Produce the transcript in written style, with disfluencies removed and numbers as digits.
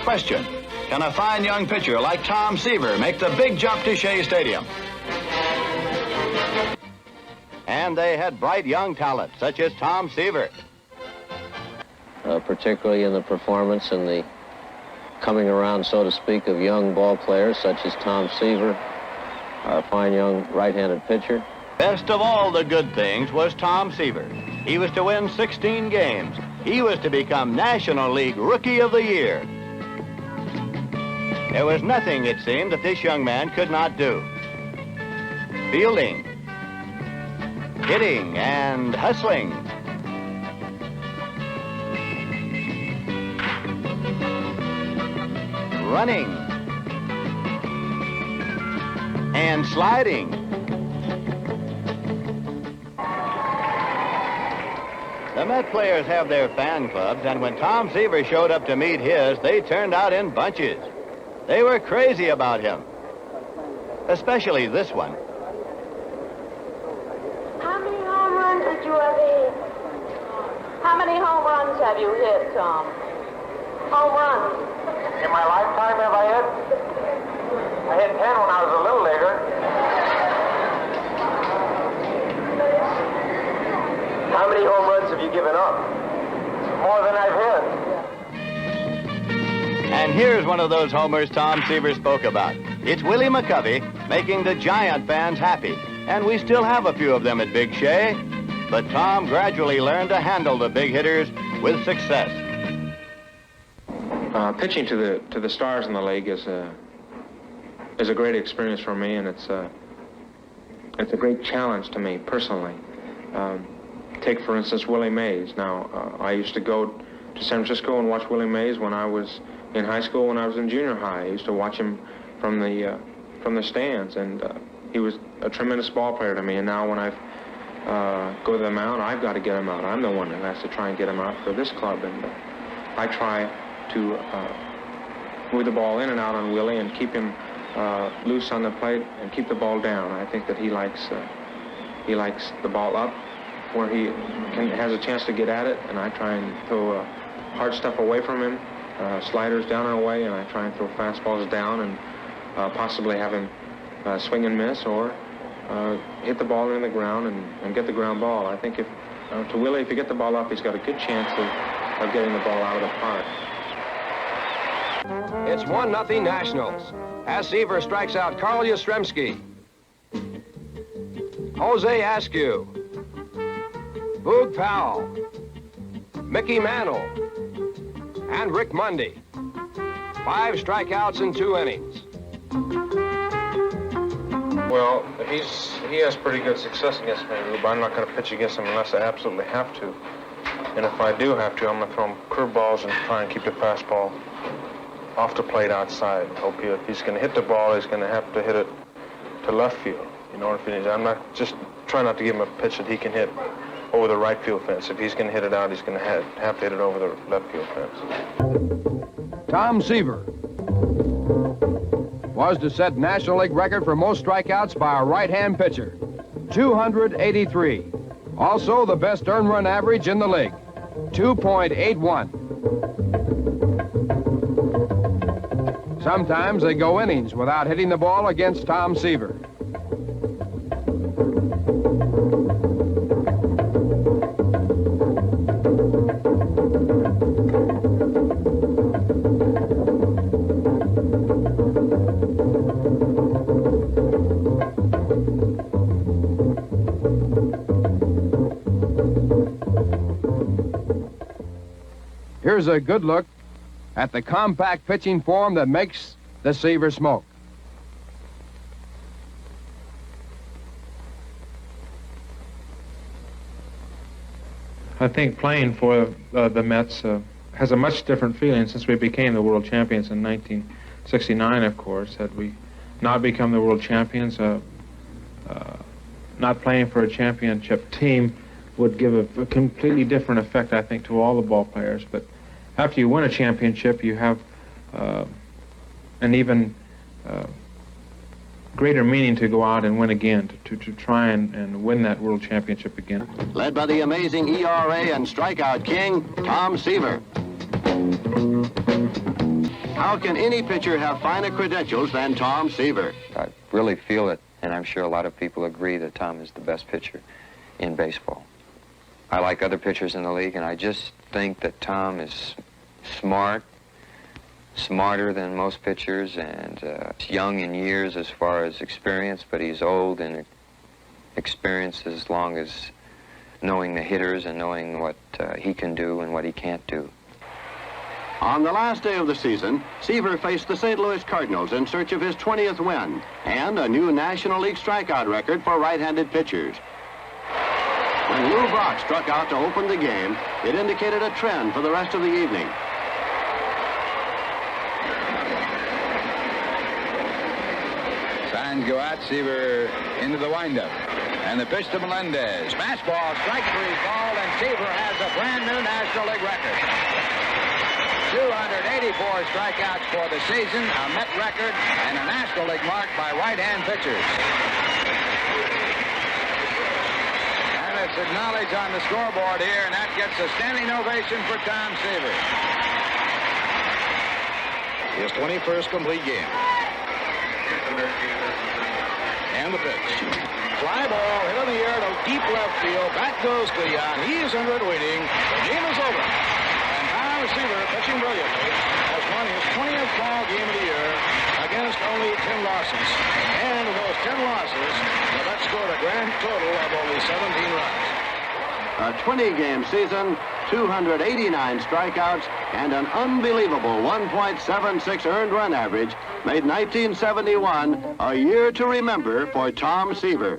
question, can a fine young pitcher like Tom Seaver make the big jump to Shea Stadium? And they had bright young talent, such as Tom Seaver. Particularly in the performance and the coming around, so to speak, of young ball players such as Tom Seaver, our fine young right-handed pitcher. Best of all the good things was Tom Seaver. He was to win 16 games. He was to become National League Rookie of the Year. There was nothing, it seemed, that this young man could not do. Fielding, hitting, and hustling. Running and sliding. The Met players have their fan clubs, and when Tom Seaver showed up to meet his, they turned out in bunches. They were crazy about him, especially this one. How many home runs did you ever hit? How many home runs have you hit, Tom? Home runs. In my lifetime, have I hit? I hit 10 when I was a little leaguer. How many home runs have you given up? More than I've hit. And here's one of those homers Tom Seaver spoke about. It's Willie McCovey making the Giant fans happy. And we still have a few of them at Big Shea. But Tom gradually learned to handle the big hitters with success. Pitching to the stars in the league is a great experience for me, and it's a great challenge to me personally. Take for instance Willie Mays. Now I used to go to San Francisco and watch Willie Mays when I was in high school. When I was in junior high, I used to watch him from the stands, and he was a tremendous ball player to me. And now when I go to the mound, I've got to get him out. I'm the one who has to try and get him out for this club, and I try to move the ball in and out on Willie and keep him loose on the plate and keep the ball down. I think that he likes the ball up where he has a chance to get at it, and I try and throw hard stuff away from him, sliders down and away, and I try and throw fastballs down and possibly have him swing and miss or hit the ball in the ground and get the ground ball. I think to Willie, if you get the ball up, he's got a good chance of getting the ball out of the park. It's 1-0 Nationals as Seaver strikes out Carl Yastrzemski, Jose Askew, Boog Powell, Mickey Mantle, and Rick Mundy. 5 strikeouts in 2 innings. Well, he has pretty good success against me, Rube. I'm not going to pitch against him unless I absolutely have to. And if I do have to, I'm going to throw him curveballs and try and keep the fastball off the plate outside. If he's going to hit the ball, he's going to have to hit it to left field. You know, I'm not just trying not to give him a pitch that he can hit over the right field fence. If he's going to hit it out, he's going to have to hit it over the left field fence. Tom Seaver was to set National League record for most strikeouts by a right-hand pitcher, 283. Also the best earned run average in the league, 2.81. Sometimes they go innings without hitting the ball against Tom Seaver. Here's a good look at the compact pitching form that makes the Seaver smoke. I think playing for the Mets has a much different feeling since we became the world champions in 1969, of course. Had we not become the world champions, not playing for a championship team would give a completely different effect, I think, to all the ball players. But after you win a championship, you have an even greater meaning to go out and win again, to try and win that world championship again. Led by the amazing ERA and strikeout king, Tom Seaver. How can any pitcher have finer credentials than Tom Seaver? I really feel it, and I'm sure a lot of people agree that Tom is the best pitcher in baseball. I like other pitchers in the league, and I just think that Tom is smart, smarter than most pitchers, and young in years as far as experience, but he's old in experience as long as knowing the hitters and knowing what he can do and what he can't do. On the last day of the season, Seaver faced the St. Louis Cardinals in search of his 20th win and a new National League strikeout record for right-handed pitchers. When Lou Brock struck out to open the game, it indicated a trend for the rest of the evening. Signs go out, Seaver into the windup. And the pitch to Melendez. Fastball, strike three, ball, and Seaver has a brand new National League record. 284 strikeouts for the season, a Met record, and a National League mark by right-hand pitchers. And it's acknowledged on the scoreboard here, and that gets a standing ovation for Tom Seaver. His 21st complete game. And the pitch. Fly ball hit in the air to deep left field. Back goes Cleon. He is under it waiting. The game is over. And Tom Seaver, pitching brilliantly, has won his 20th ball game of the year against only 10 losses. And of those 10 losses, the Mets scored a grand total of only 17 runs. A 20-game season, 289 strikeouts, and an unbelievable 1.76 earned run average made 1971 a year to remember for Tom Seaver.